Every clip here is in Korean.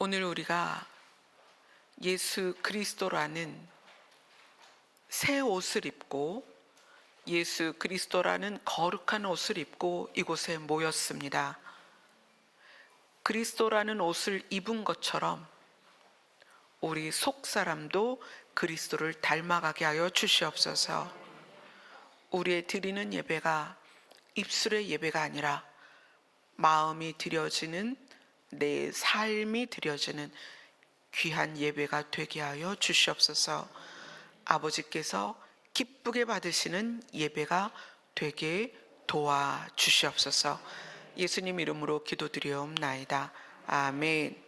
오늘 우리가 예수 그리스도라는 새 옷을 입고 예수 그리스도라는 거룩한 옷을 입고 이곳에 모였습니다. 그리스도라는 옷을 입은 것처럼 우리 속 사람도 그리스도를 닮아가게 하여 주시옵소서. 우리의 드리는 예배가 입술의 예배가 아니라 마음이 드려지는, 내 삶이 드려지는 귀한 예배가 되게 하여 주시옵소서. 아버지께서 기쁘게 받으시는 예배가 되게 도와주시옵소서. 예수님 이름으로 기도드리옵나이다. 아멘.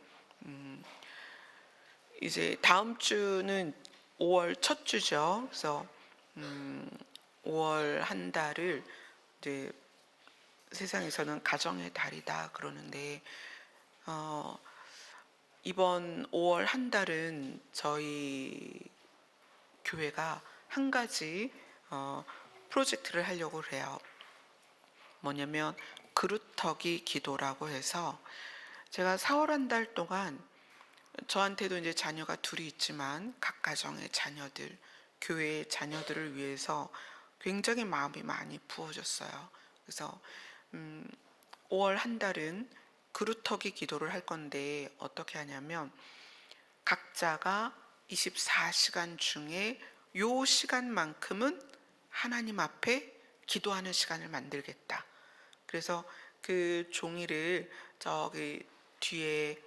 이제 다음 주는 5월 첫 주죠. 그래서 5월 한 달을 이제 세상에서는 가정의 달이다 그러는데, 이번 5월 한 달은 저희 교회가 한 가지 프로젝트를 하려고 해요. 뭐냐면 그루터기 기도라고 해서, 제가 4월 한 달 동안 저한테도 이제 자녀가 둘이 있지만 각 가정의 자녀들, 교회의 자녀들을 위해서 굉장히 마음이 많이 부어졌어요. 그래서 5월 한 달은 그루터기 기도를 할 건데, 어떻게 하냐면 각자가 24시간 중에 요 시간만큼은 하나님 앞에 기도하는 시간을 만들겠다. 그래서 그 종이를 저기 뒤에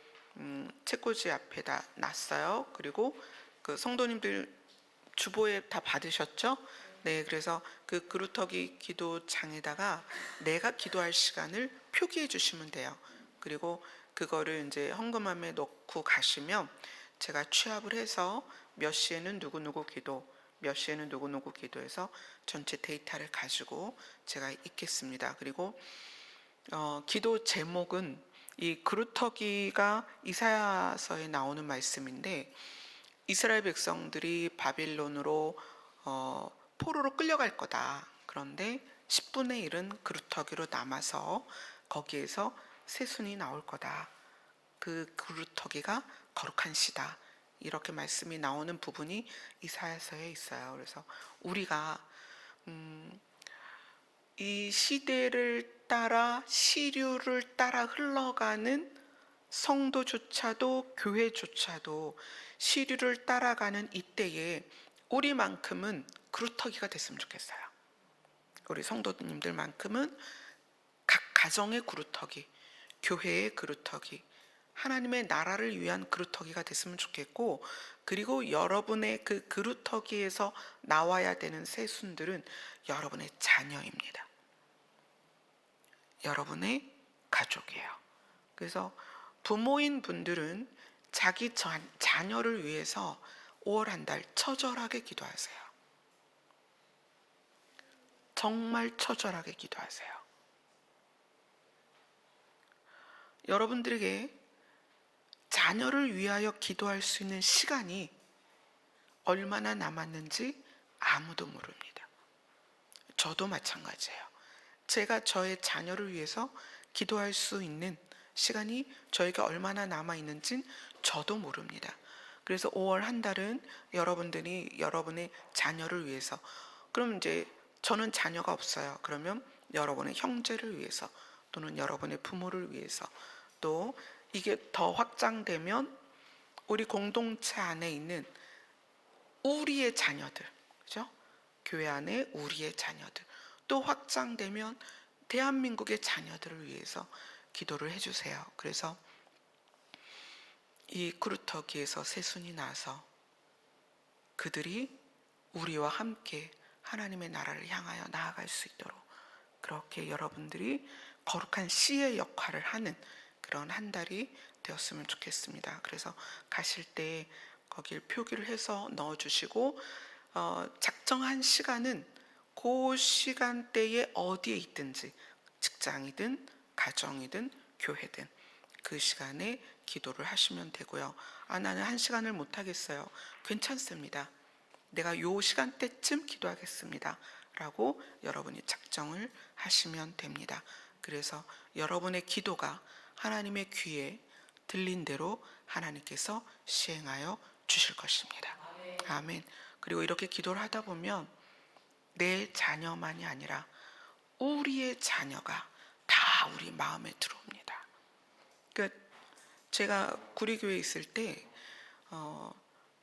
책꽂이 앞에다 놨어요. 그리고 그 성도님들 주보에 다 받으셨죠? 네, 그래서 그 그루터기 기도장에다가 내가 기도할 시간을 표기해 주시면 돼요. 그리고 그거를 이제 헌금함에 넣고 가시면 제가 취합을 해서 몇 시에는 누구누구 기도, 몇 시에는 누구누구 기도해서 전체 데이터를 가지고 제가 읽겠습니다. 그리고 기도 제목은, 이 그루터기가 이사야서에 나오는 말씀인데, 이스라엘 백성들이 바빌론으로 포로로 끌려갈 거다. 그런데 10분의 1은 그루터기로 남아서 거기에서 새순이 나올 거다. 그 그루터기가 거룩한 시다. 이렇게 말씀이 나오는 부분이 이사야서에 있어요. 그래서 우리가 이 시대를 따라, 시류를 따라 흘러가는 성도조차도, 교회조차도 시류를 따라가는 이때에 우리만큼은 그루터기가 됐으면 좋겠어요. 우리 성도님들만큼은 각 가정의 그루터기, 교회의 그루터기, 하나님의 나라를 위한 그루터기가 됐으면 좋겠고, 그리고 여러분의 그 그루터기에서 나와야 되는 새순들은 여러분의 자녀입니다. 여러분의 가족이에요. 그래서 부모인 분들은 자기 자녀를 위해서 5월 한 달 처절하게 기도하세요. 정말 처절하게 기도하세요. 여러분들에게 자녀를 위하여 기도할 수 있는 시간이 얼마나 남았는지 아무도 모릅니다. 저도 마찬가지예요. 제가 저의 자녀를 위해서 기도할 수 있는 시간이 저에게 얼마나 남아있는진 저도 모릅니다. 그래서 5월 한 달은 여러분들이 여러분의 자녀를 위해서, 그럼 이제 저는 자녀가 없어요. 그러면 여러분의 형제를 위해서, 또는 여러분의 부모를 위해서, 또 이게 더 확장되면 우리 공동체 안에 있는 우리의 자녀들, 그죠? 교회 안에 우리의 자녀들, 또 확장되면 대한민국의 자녀들을 위해서 기도를 해주세요. 그래서 이 그루터기에서 새순이 나서 그들이 우리와 함께 하나님의 나라를 향하여 나아갈 수 있도록, 그렇게 여러분들이 거룩한 씨의 역할을 하는 그런 한 달이 되었으면 좋겠습니다. 그래서 가실 때 거길 표기를 해서 넣어주시고, 작정한 시간은 그 시간대에 어디에 있든지, 직장이든 가정이든 교회든 그 시간에 기도를 하시면 되고요. 나는 한 시간을 못 하겠어요. 괜찮습니다. 내가 요 시간대쯤 기도하겠습니다 라고 여러분이 작정을 하시면 됩니다. 그래서 여러분의 기도가 하나님의 귀에 들린 대로 하나님께서 시행하여 주실 것입니다. 아멘. 그리고 이렇게 기도를 하다 보면 내 자녀만이 아니라 우리의 자녀가 다 우리 마음에 들어옵니다. 그러니까 제가 구리교회에 있을 때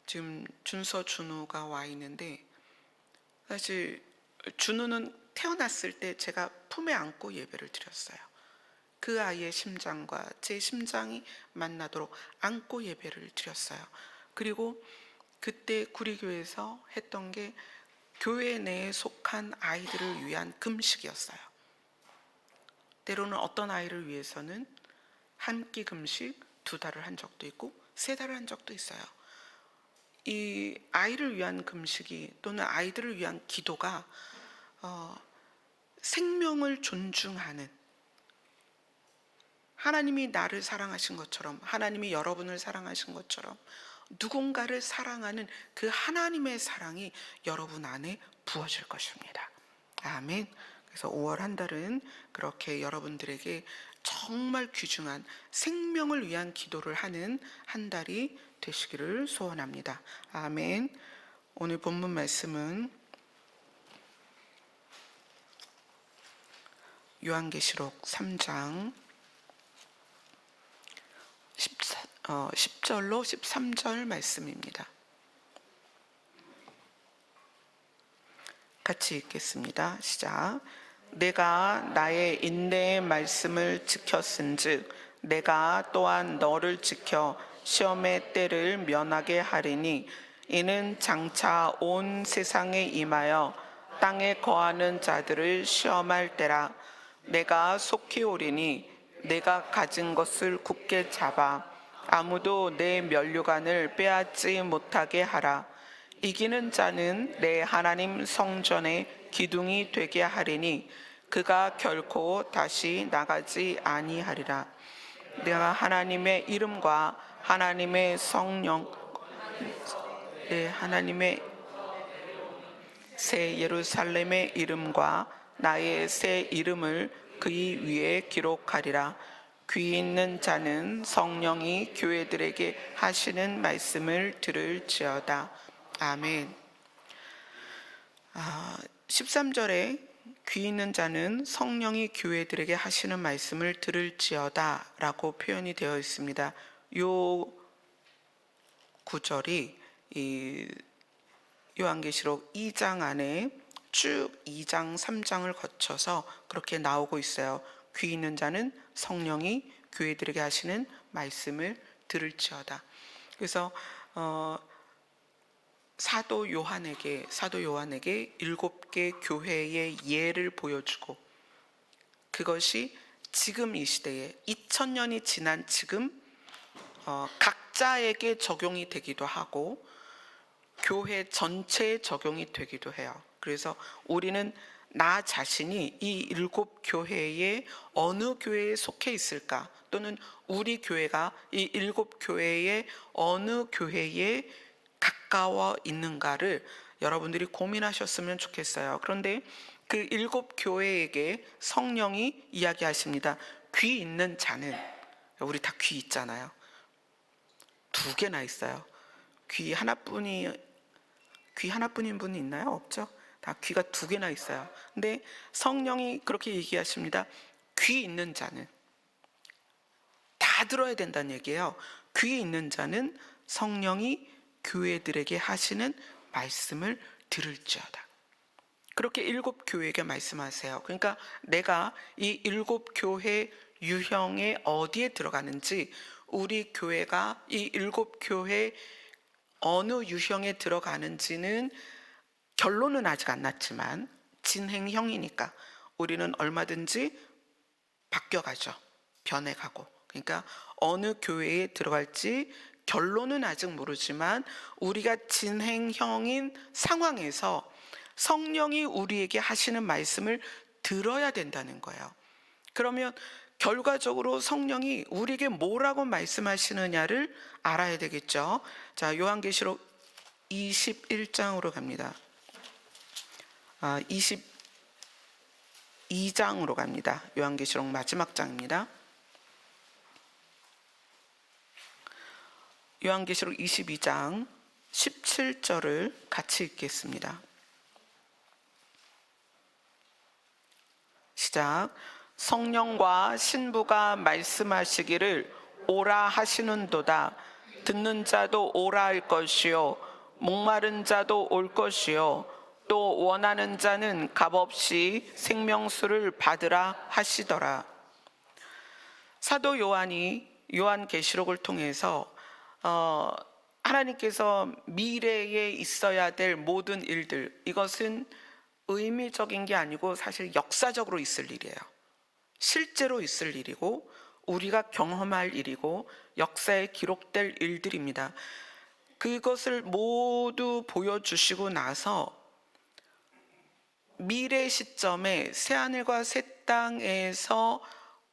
지금 준서 준우가 와 있는데, 사실 준우는 태어났을 때 제가 품에 안고 예배를 드렸어요. 그 아이의 심장과 제 심장이 만나도록 안고 예배를 드렸어요. 그리고 그때 구리교회에서 했던 게 교회 내에 속한 아이들을 위한 금식이었어요. 때로는 어떤 아이를 위해서는 한 끼 금식 2달을 한 적도 있고 3달을 한 적도 있어요. 이 아이를 위한 금식이 또는 아이들을 위한 기도가 생명을 존중하는, 하나님이 나를 사랑하신 것처럼, 하나님이 여러분을 사랑하신 것처럼 누군가를 사랑하는 그 하나님의 사랑이 여러분 안에 부어질 것입니다. 아멘. 그래서 5월 한 달은 그렇게 여러분들에게 정말 귀중한 생명을 위한 기도를 하는 한 달이 되시기를 소원합니다. 아멘. 오늘 본문 말씀은 요한계시록 3장 10절로 13절 말씀입니다. 같이 읽겠습니다. 시작. 내가 나의 인내의 말씀을 지켰은즉 내가 또한 너를 지켜 시험의 때를 면하게 하리니 이는 장차 온 세상에 임하여 땅에 거하는 자들을 시험할 때라. 내가 속히 오리니 내가 가진 것을 굳게 잡아 아무도 내 면류관을 빼앗지 못하게 하라. 이기는 자는 내 하나님 성전의 기둥이 되게 하리니 그가 결코 다시 나가지 아니하리라. 내가 하나님의 이름과 하나님의 성령, 하나님의 새 예루살렘의 이름과 나의 새 이름을 그의 위에 기록하리라. 귀 있는 자는 성령이 교회들에게 하시는 말씀을 들을지어다. 아멘. 13절에 귀 있는 자는 성령이 교회들에게 하시는 말씀을 들을지어다 라고 표현이 되어 있습니다. 요 구절이 이 요한계시록 2장 안에 쭉 2장 3장을 거쳐서 그렇게 나오고 있어요. 귀 있는 자는 성령이 교회들에게 하시는 말씀을 들을지어다. 그래서 사도 요한에게 7개 교회의 예를 보여주고, 그것이 지금 이 시대에 2000년이 지난 지금 각자에게 적용이 되기도 하고 교회 전체에 적용이 되기도 해요. 그래서 우리는 나 자신이 이 7교회의 어느 교회에 속해 있을까, 또는 우리 교회가 이 7교회의 어느 교회에 가까워 있는가를 여러분들이 고민하셨으면 좋겠어요. 그런데 그 7교회에게 성령이 이야기하십니다. 귀 있는 자는, 우리 다 귀 있잖아요. 2개나 있어요. 귀 하나뿐인 분이 있나요? 없죠? 다 귀가 2개나 있어요. 근데 성령이 그렇게 얘기하십니다. 귀 있는 자는, 다 들어야 된다는 얘기예요. 귀 있는 자는 성령이 교회들에게 하시는 말씀을 들을지어다. 그렇게 7교회에게 말씀하세요. 그러니까 내가 이 7교회 유형에 어디에 들어가는지, 우리 교회가 이 7교회 어느 유형에 들어가는지는 결론은 아직 안 났지만 진행형이니까 우리는 얼마든지 바뀌어가죠. 변해가고. 그러니까 어느 교회에 들어갈지 결론은 아직 모르지만 우리가 진행형인 상황에서 성령이 우리에게 하시는 말씀을 들어야 된다는 거예요. 그러면 결과적으로 성령이 우리에게 뭐라고 말씀하시느냐를 알아야 되겠죠. 자, 요한계시록 21장으로 갑니다. 22장으로 갑니다. 요한계시록 마지막 장입니다. 요한계시록 22장 17절을 같이 읽겠습니다. 시작. 성령과 신부가 말씀하시기를 오라 하시는도다. 듣는 자도 오라 할 것이요 목마른 자도 올 것이요 또 원하는 자는 값없이 생명수를 받으라 하시더라. 사도 요한이 요한계시록을 통해서 하나님께서 미래에 있어야 될 모든 일들, 이것은 의미적인 게 아니고 사실 역사적으로 있을 일이에요. 실제로 있을 일이고 우리가 경험할 일이고 역사에 기록될 일들입니다. 그것을 모두 보여주시고 나서 미래 시점에 새하늘과 새 땅에서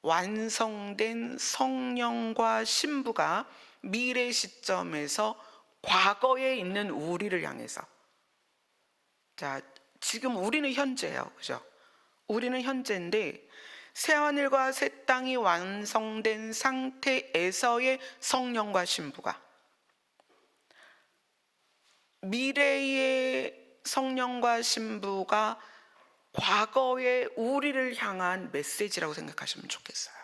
완성된 성령과 신부가 미래 시점에서 과거에 있는 우리를 향해서, 자, 지금 우리는 현재예요, 그죠? 우리는 현재인데 새하늘과 새 땅이 완성된 상태에서의 성령과 신부가 미래의 성령과 신부가 과거의 우리를 향한 메시지라고 생각하시면 좋겠어요.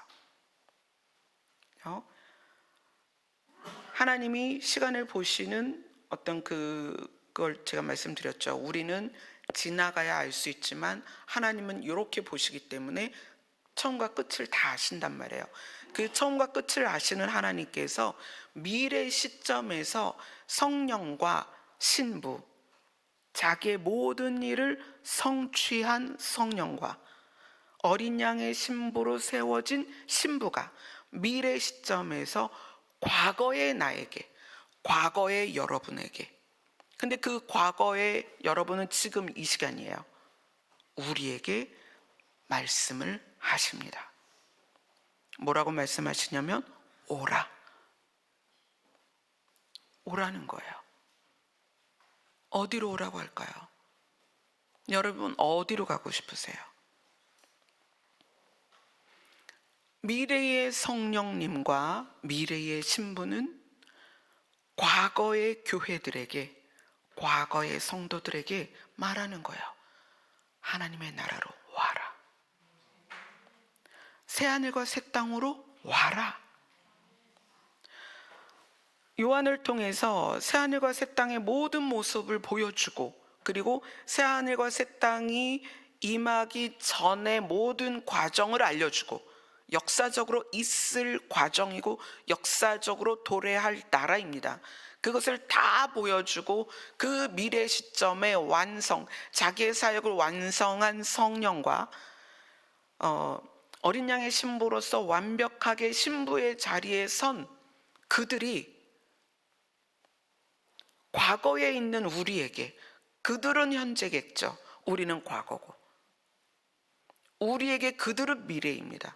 하나님이 시간을 보시는 어떤 그걸 제가 말씀드렸죠. 우리는 지나가야 알 수 있지만 하나님은 이렇게 보시기 때문에 처음과 끝을 다 아신단 말이에요. 그 처음과 끝을 아시는 하나님께서 미래 시점에서 성령과 신부, 자기의 모든 일을 성취한 성령과 어린 양의 신부로 세워진 신부가 미래 시점에서 과거의 나에게, 과거의 여러분에게, 근데 그 과거의 여러분은 지금 이 시간이에요, 우리에게 말씀을 하십니다. 뭐라고 말씀하시냐면 오라, 오라는 거예요. 어디로 오라고 할까요? 여러분 어디로 가고 싶으세요? 미래의 성령님과 미래의 신부는 과거의 교회들에게, 과거의 성도들에게 말하는 거예요. 하나님의 나라로 와라. 새하늘과 새 땅으로 와라. 요한을 통해서 새하늘과 새 땅의 모든 모습을 보여주고, 그리고 새하늘과 새 땅이 임하기 전의 모든 과정을 알려주고, 역사적으로 있을 과정이고 역사적으로 도래할 나라입니다. 그것을 다 보여주고 그 미래 시점의 완성, 자기의 사역을 완성한 성령과 어린 양의 신부로서 완벽하게 신부의 자리에 선 그들이 과거에 있는 우리에게, 그들은 현재겠죠, 우리는 과거고, 우리에게 그들은 미래입니다.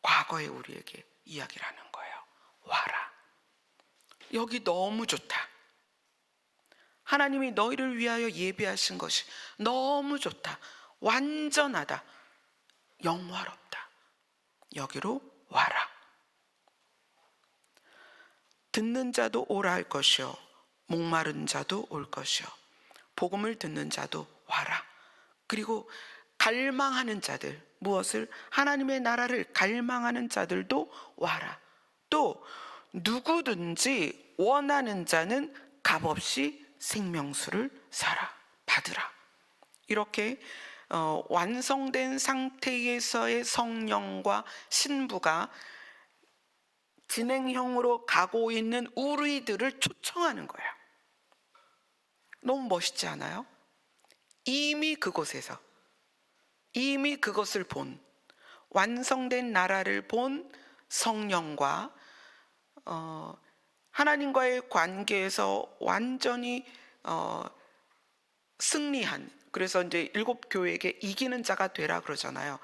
과거의 우리에게 이야기를 하는 거예요. 와라. 여기 너무 좋다. 하나님이 너희를 위하여 예비하신 것이 너무 좋다. 완전하다. 영화롭다. 여기로 와라. 듣는 자도 오라 할 것이요 목마른 자도 올 것이요 복음을 듣는 자도 와라. 그리고 갈망하는 자들, 무엇을? 하나님의 나라를 갈망하는 자들도 와라. 또 누구든지 원하는 자는 값없이 생명수를 사라, 받으라. 이렇게 완성된 상태에서의 성령과 신부가 진행형으로 가고 있는 우리들을 초청하는 거예요. 너무 멋있지 않아요? 이미 그곳에서, 이미 그것을 본, 완성된 나라를 본 성령과 하나님과의 관계에서 완전히 승리한, 그래서 이제 7교회에게 이기는 자가 되라 그러잖아요.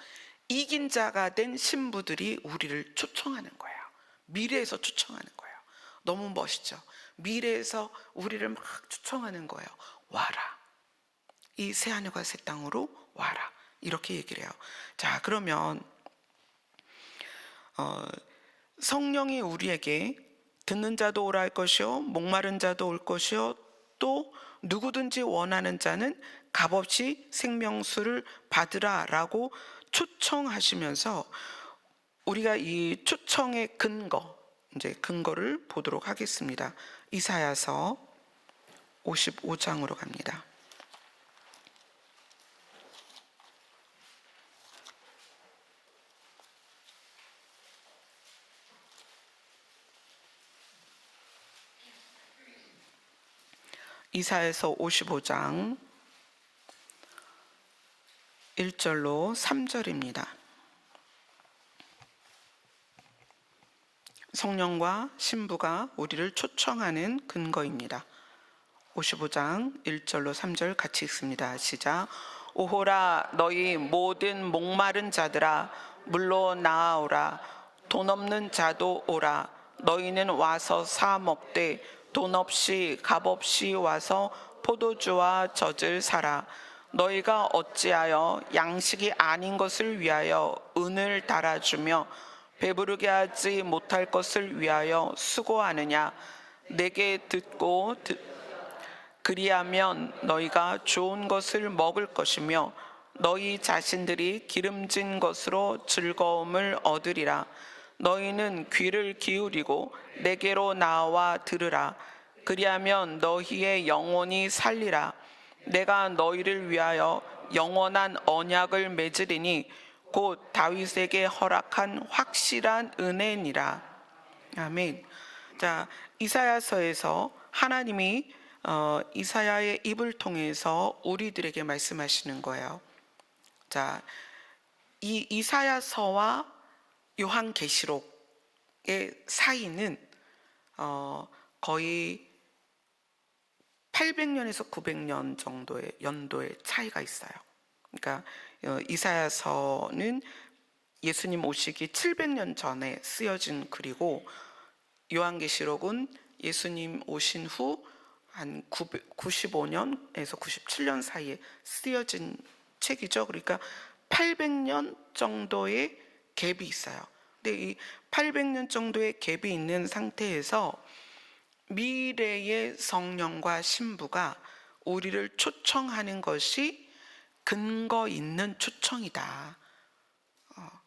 이긴 자가 된 신부들이 우리를 초청하는 거예요. 미래에서 초청하는 거예요. 너무 멋있죠? 미래에서 우리를 막 초청하는 거예요. 와라. 이 새하늘과 새 땅으로 와라. 이렇게 얘기를 해요. 자, 그러면 성령이 우리에게 듣는 자도 오라 할 것이요 목마른 자도 올 것이요 또 누구든지 원하는 자는 값없이 생명수를 받으라라고 초청하시면서 우리가 이 초청의 이제 근거를 보도록 하겠습니다. 이사야서 55장으로 갑니다. 이사야서 55장 1절로 3절입니다. 성령과 신부가 우리를 초청하는 근거입니다. 55장 1절로 3절 같이 읽습니다. 시작. 오호라 너희 모든 목마른 자들아 물로 나아오라. 돈 없는 자도 오라. 너희는 와서 사 먹되 돈 없이 값 없이 와서 포도주와 젖을 사라. 너희가 어찌하여 양식이 아닌 것을 위하여 은을 달아주며 배부르게 하지 못할 것을 위하여 수고하느냐. 내게 듣고 그리하면 너희가 좋은 것을 먹을 것이며 너희 자신들이 기름진 것으로 즐거움을 얻으리라. 너희는 귀를 기울이고 내게로 나와 들으라. 그리하면 너희의 영혼이 살리라. 내가 너희를 위하여 영원한 언약을 맺으리니 곧 다윗에게 허락한 확실한 은혜니라. 아멘. 자, 이사야서에서 하나님이 이사야의 입을 통해서 우리들에게 말씀하시는 거예요. 자, 이 이사야서와 요한계시록의 사이는 거의 800년에서 900년 정도의 연도의 차이가 있어요. 그러니까 이사야서는 예수님 오시기 700년 전에 쓰여진 글이고 요한계시록은 예수님 오신 후 한 95년에서 97년 사이에 쓰여진 책이죠. 그러니까 800년 정도의 갭이 있어요. 근데 이 800년 정도의 갭이 있는 상태에서 미래의 성령과 신부가 우리를 초청하는 것이 근거 있는 초청이다.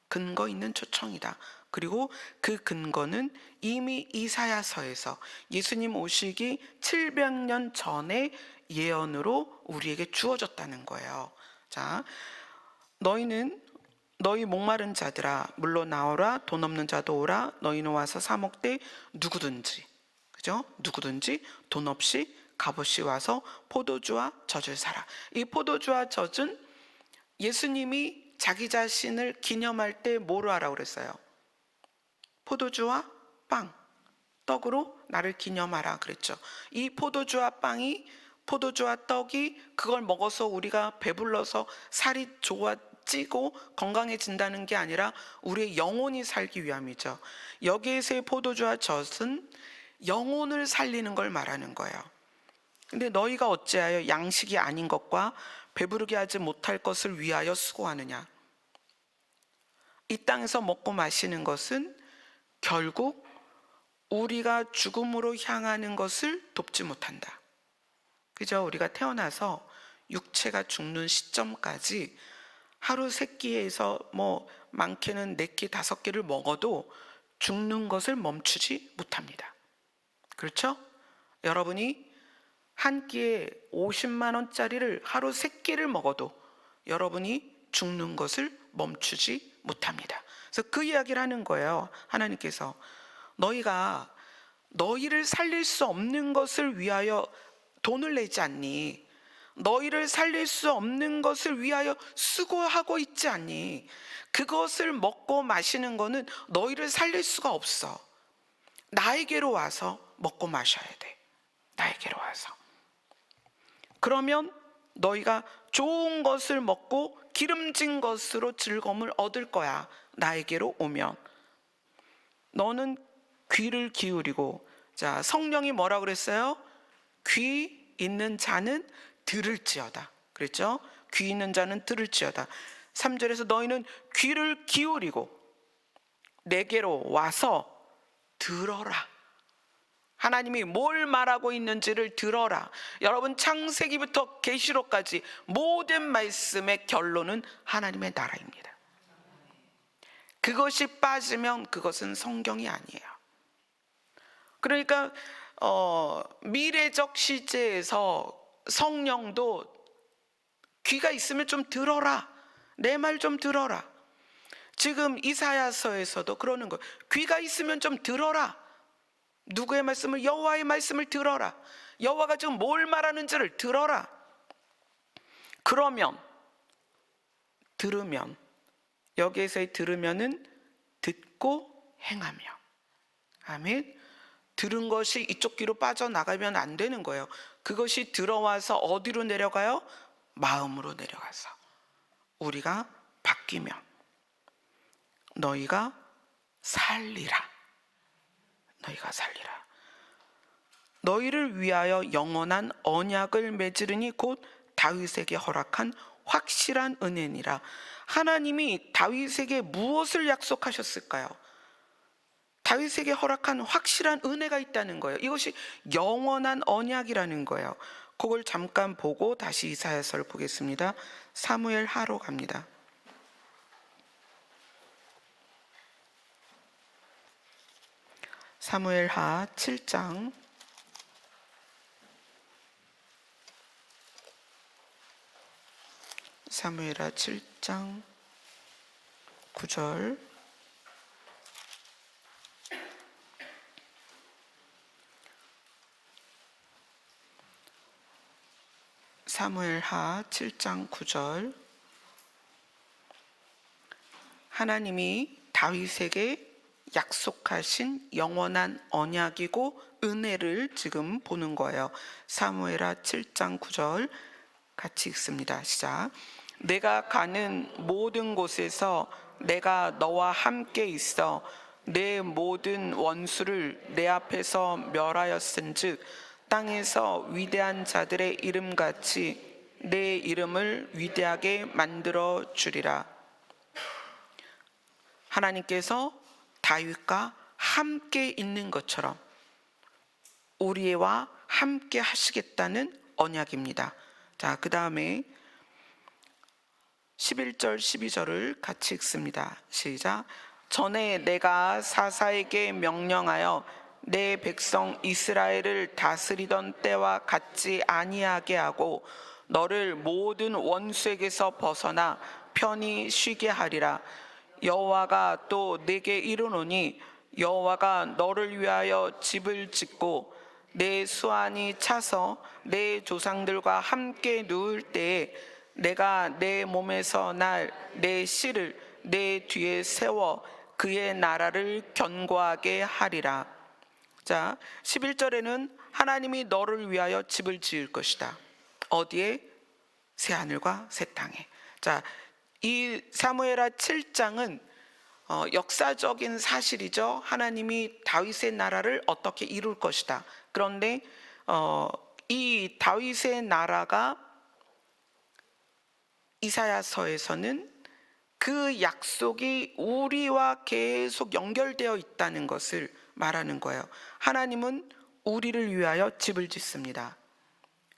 근거 있는 초청이다. 그리고 그 근거는 이미 이사야서에서 예수님 오시기 700년 전의 예언으로 우리에게 주어졌다는 거예요. 자, 너희 목마른 자들아 물로 나오라. 돈 없는 자도 오라. 너희는 와서 사 먹되 누구든지, 그죠? 누구든지 돈 없이 값없이 와서 포도주와 젖을 사라. 이 포도주와 젖은 예수님이 자기 자신을 기념할 때 뭐로 하라고 그랬어요? 포도주와 빵, 떡으로 나를 기념하라 그랬죠. 이 포도주와 떡이 그걸 먹어서 우리가 배불러서 살이 찌고 건강해진다는 게 아니라 우리의 영혼이 살기 위함이죠. 여기에서의 포도주와 젖은 영혼을 살리는 걸 말하는 거예요. 근데 너희가 어찌하여 양식이 아닌 것과 배부르게 하지 못할 것을 위하여 수고하느냐. 이 땅에서 먹고 마시는 것은 결국 우리가 죽음으로 향하는 것을 돕지 못한다. 그죠? 우리가 태어나서 육체가 죽는 시점까지 하루 3끼에서 많게는 4끼, 5끼를 먹어도 죽는 것을 멈추지 못합니다. 그렇죠? 여러분이 한 끼에 50만 원짜리를 하루 3끼를 먹어도 여러분이 죽는 것을 멈추지 못합니다. 그래서 그 이야기를 하는 거예요. 하나님께서 너희가 너희를 살릴 수 없는 것을 위하여 돈을 내지 않니? 너희를 살릴 수 없는 것을 위하여 수고하고 있지 않니? 그것을 먹고 마시는 거는 너희를 살릴 수가 없어. 나에게로 와서 먹고 마셔야 돼. 나에게로 와서. 그러면 너희가 좋은 것을 먹고 기름진 것으로 즐거움을 얻을 거야. 나에게로 오면. 너는 귀를 기울이고, 자, 성령이 뭐라 그랬어요? 귀 있는 자는 들을지어다. 그랬죠? 귀 있는 자는 들을지어다. 3절에서 너희는 귀를 기울이고 내게로 와서 들어라. 하나님이 뭘 말하고 있는지를 들어라. 여러분, 창세기부터 계시록까지 모든 말씀의 결론은 하나님의 나라입니다. 그것이 빠지면 그것은 성경이 아니에요. 그러니까 미래적 시제에서 성령도 귀가 있으면 좀 들어라. 내 말 좀 들어라. 지금 이사야서에서도 그러는 거예요. 귀가 있으면 좀 들어라. 누구의 말씀을? 여호와의 말씀을 들어라. 여호와가 지금 뭘 말하는지를 들어라. 그러면, 들으면, 여기에서의 들으면은 듣고 행하며. 아멘. 들은 것이 이쪽 귀로 빠져나가면 안 되는 거예요. 그것이 들어와서 어디로 내려가요? 마음으로 내려가서 우리가 바뀌면 너희가 살리라. 너희가 살리라. 너희를 위하여 영원한 언약을 맺으리니 곧 다윗에게 허락한 확실한 은혜니라. 하나님이 다윗에게 무엇을 약속하셨을까요? 다윗에게 허락한 확실한 은혜가 있다는 거예요. 이것이 영원한 언약이라는 거예요. 그걸 잠깐 보고 다시 이사야서를 보겠습니다. 사무엘 하로 갑니다. 사무엘 하 7장 사무엘하 7장 9절 사무엘하 7장 9절 하나님이 다윗에게 약속하신 영원한 언약이고 은혜를 지금 보는 거예요. 사무엘하 7장 9절 같이 읽습니다. 시작. 내가 가는 모든 곳에서 내가 너와 함께 있어 내 모든 원수를 내 앞에서 멸하였은즉 땅에서 위대한 자들의 이름같이 내 이름을 위대하게 만들어 주리라. 하나님께서 다윗과 함께 있는 것처럼 우리와 함께 하시겠다는 언약입니다. 자, 그 다음에 11절 12절을 같이 읽습니다. 시작. 전에 내가 사사에게 명령하여 내 백성 이스라엘을 다스리던 때와 같지 아니하게 하고 너를 모든 원수에게서 벗어나 편히 쉬게 하리라. 여호와가 또 내게 이르노니 여호와가 너를 위하여 집을 짓고 내 수완이 차서 내 조상들과 함께 누울 때에 내가 내 몸에서 날 내 씨를 내 뒤에 세워 그의 나라를 견고하게 하리라. 자, 11절에는 하나님이 너를 위하여 집을 지을 것이다. 어디에? 새하늘과 새 땅에. 자, 이 사무엘하 7장은 역사적인 사실이죠. 하나님이 다윗의 나라를 어떻게 이룰 것이다. 그런데 이 다윗의 나라가 이사야서에서는 그 약속이 우리와 계속 연결되어 있다는 것을 말하는 거예요. 하나님은 우리를 위하여 집을 짓습니다.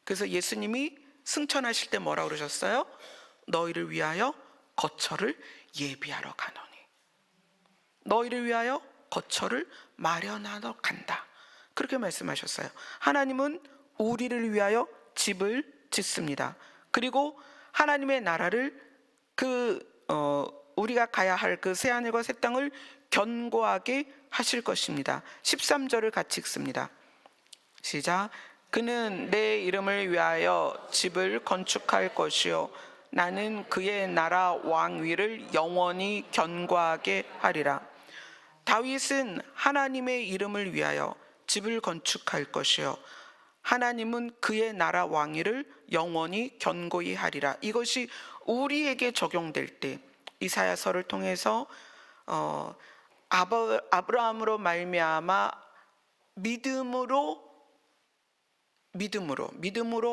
그래서 예수님이 승천하실 때 뭐라고 그러셨어요? 너희를 위하여 거처를 예비하러 가노니. 너희를 위하여 거처를 마련하러 간다. 그렇게 말씀하셨어요. 하나님은 우리를 위하여 집을 짓습니다. 그리고 하나님의 나라를 우리가 가야 할 그 새하늘과 새 땅을 견고하게 하실 것입니다. 13절을 같이 읽습니다. 시작. 그는 내 이름을 위하여 집을 건축할 것이요 나는 그의 나라 왕위를 영원히 견고하게 하리라. 다윗은 하나님의 이름을 위하여 집을 건축할 것이요 하나님은 그의 나라 왕위를 영원히 견고히 하리라. 이것이 우리에게 적용될 때 이사야서를 통해서 아브라함으로 말미암아 믿음으로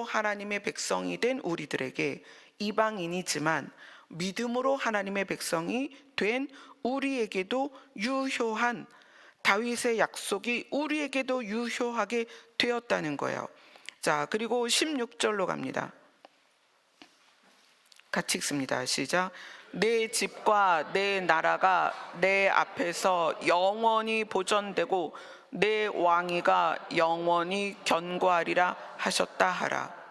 하나님의 백성이 된 우리들에게, 이방인이지만 믿음으로 하나님의 백성이 된 우리에게도 유효한 다윗의 약속이 우리에게도 유효하게 되었다는 거예요. 자, 그리고 16절로 갑니다. 같이 읽습니다. 시작. 내 집과 내 나라가 내 앞에서 영원히 보존되고 내 왕위가 영원히 견고하리라 하셨다 하라.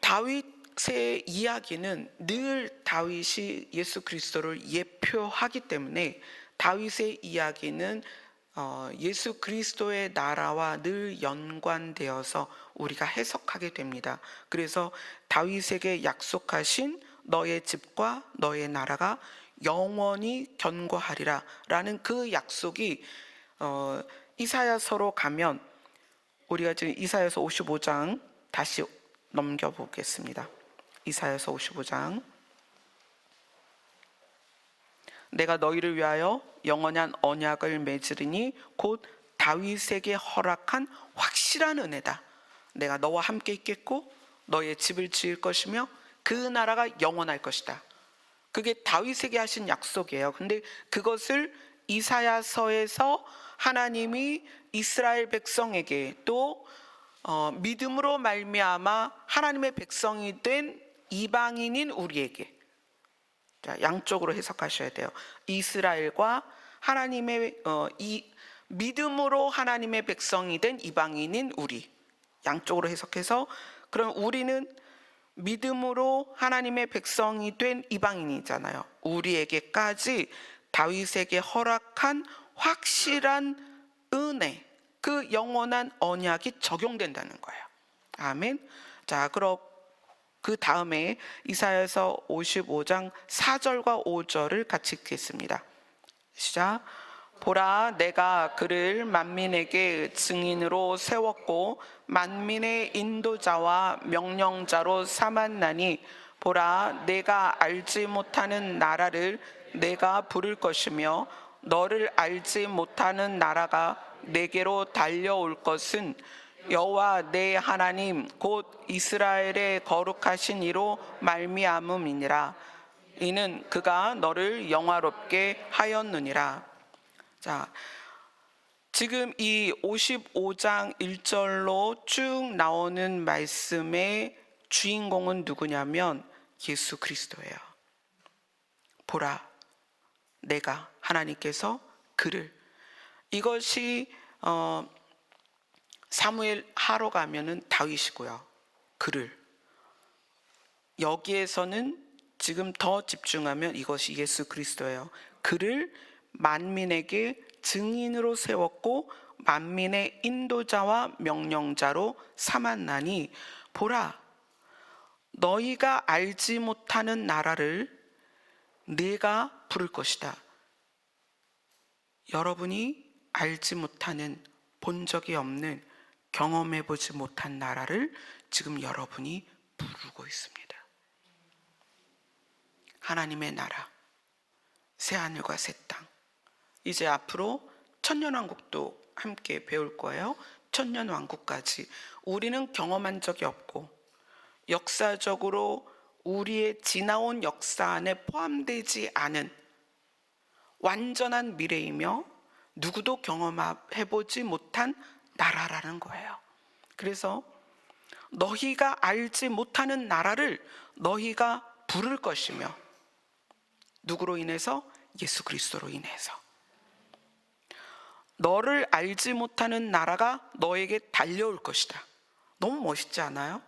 다윗의 이야기는 늘 다윗이 예수 그리스도를 예표하기 때문에 다윗의 이야기는 예수 그리스도의 나라와 늘 연관되어서 우리가 해석하게 됩니다. 그래서 다윗에게 약속하신 너의 집과 너의 나라가 영원히 견고하리라 라는 그 약속이 이사야서로 가면, 우리가 지금 이사야서 55장 다시 넘겨보겠습니다. 이사야서 55장. 내가 너희를 위하여 영원한 언약을 맺으리니 곧 다윗에게 허락한 확실한 은혜다. 내가 너와 함께 있겠고 너의 집을 지을 것이며 그 나라가 영원할 것이다. 그게 다윗에게 하신 약속이에요. 근데 그것을 이사야서에서 하나님이 이스라엘 백성에게 또 믿음으로 말미암아 하나님의 백성이 된 이방인인 우리에게, 자, 양쪽으로 해석하셔야 돼요. 이스라엘과 하나님의 믿음으로 하나님의 백성이 된 이방인인 우리, 양쪽으로 해석해서, 그럼 우리는 믿음으로 하나님의 백성이 된 이방인이잖아요. 우리에게까지 다윗에게 허락한 확실한 은혜, 그 영원한 언약이 적용된다는 거예요. 아멘. 자, 그럼 그 다음에 이사야서 55장 4절과 5절을 같이 읽겠습니다. 시작. 보라, 내가 그를 만민에게 증인으로 세웠고 만민의 인도자와 명령자로 삼았나니, 보라, 내가 알지 못하는 나라를 내가 부를 것이며 너를 알지 못하는 나라가 내게로 달려올 것은 여호와 내 하나님 곧 이스라엘의 거룩하신 이로 말미암음이니라. 이는 그가 너를 영화롭게 하였느니라. 자, 지금 이 55장 1절로 쭉 나오는 말씀의 주인공은 누구냐면 예수 그리스도예요. 보라, 내가, 하나님께서 그를, 이것이 사무엘 하러 가면은 다윗이고요. 그를, 여기에서는 지금 더 집중하면 이것이 예수 그리스도예요. 그를 만민에게 증인으로 세웠고 만민의 인도자와 명령자로 삼았나니, 보라, 너희가 알지 못하는 나라를 내가 부를 것이다. 여러분이 알지 못하는, 본 적이 없는, 경험해보지 못한 나라를 지금 여러분이 부르고 있습니다. 하나님의 나라, 새하늘과 새 땅. 이제 앞으로 천년왕국도 함께 배울 거예요. 천년왕국까지 우리는 경험한 적이 없고 역사적으로 우리의 지나온 역사 안에 포함되지 않은 완전한 미래이며 누구도 경험해보지 못한 나라라는 거예요. 그래서 너희가 알지 못하는 나라를 너희가 부를 것이며, 누구로 인해서? 예수 그리스도로 인해서. 너를 알지 못하는 나라가 너에게 달려올 것이다. 너무 멋있지 않아요?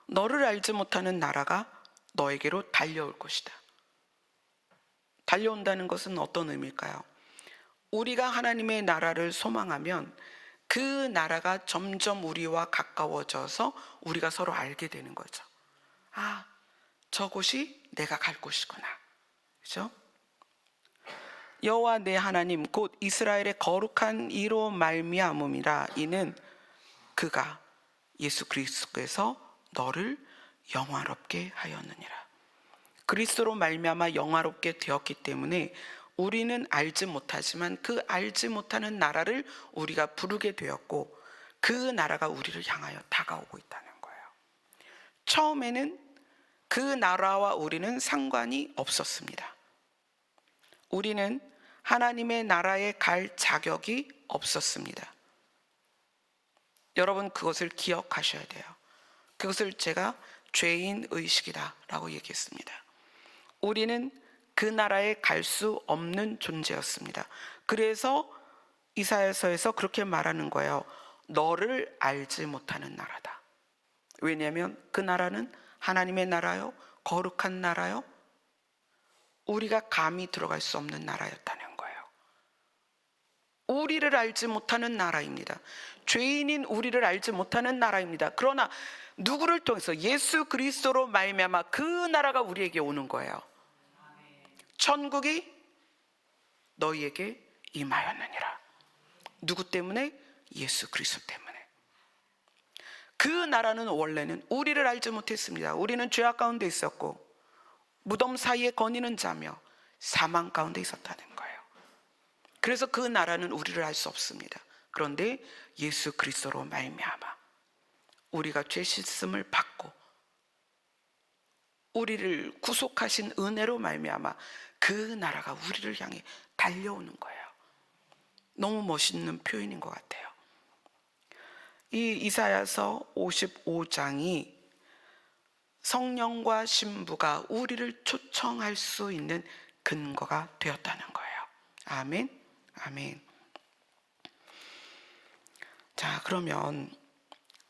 너를 알지 못하는 나라가 너에게로 달려올 것이다. 달려온다는 것은 어떤 의미일까요? 우리가 하나님의 나라를 소망하면 그 나라가 점점 우리와 가까워져서 우리가 서로 알게 되는 거죠. 아, 저곳이 내가 갈 곳이구나. 그렇죠? 여호와 내 하나님 곧 이스라엘의 거룩한 이로 말미암음이라. 이는 그가, 예수 그리스도께서 너를 영화롭게 하였느니라. 그리스도로 말미암아 영화롭게 되었기 때문에 우리는 알지 못하지만 그 알지 못하는 나라를 우리가 부르게 되었고 그 나라가 우리를 향하여 다가오고 있다는 거예요. 처음에는 그 나라와 우리는 상관이 없었습니다. 우리는 하나님의 나라에 갈 자격이 없었습니다. 여러분, 그것을 기억하셔야 돼요. 그것을 제가 죄인 의식이다 라고 얘기했습니다. 우리는 그 나라에 갈 수 없는 존재였습니다. 그래서 이사야서에서 그렇게 말하는 거예요. 너를 알지 못하는 나라다. 왜냐하면 그 나라는 하나님의 나라요, 거룩한 나라요, 우리가 감히 들어갈 수 없는 나라였다는 거예요. 우리를 알지 못하는 나라입니다. 죄인인 우리를 알지 못하는 나라입니다. 그러나 누구를 통해서? 예수 그리스도로 말미암아 그 나라가 우리에게 오는 거예요. 천국이 너희에게 임하였느니라. 누구 때문에? 예수 그리스도 때문에. 그 나라는 원래는 우리를 알지 못했습니다. 우리는 죄악 가운데 있었고 무덤 사이에 거니는 자며 사망 가운데 있었다는 거예요. 그래서 그 나라는 우리를 알 수 없습니다. 그런데 예수 그리스도로 말미암아 우리가 죄 씻음을 받고 우리를 구속하신 은혜로 말미암아 그 나라가 우리를 향해 달려오는 거예요. 너무 멋있는 표현인 것 같아요. 이 이사야서 55장이 성령과 신부가 우리를 초청할 수 있는 근거가 되었다는 거예요. 아멘, 아멘. 자, 그러면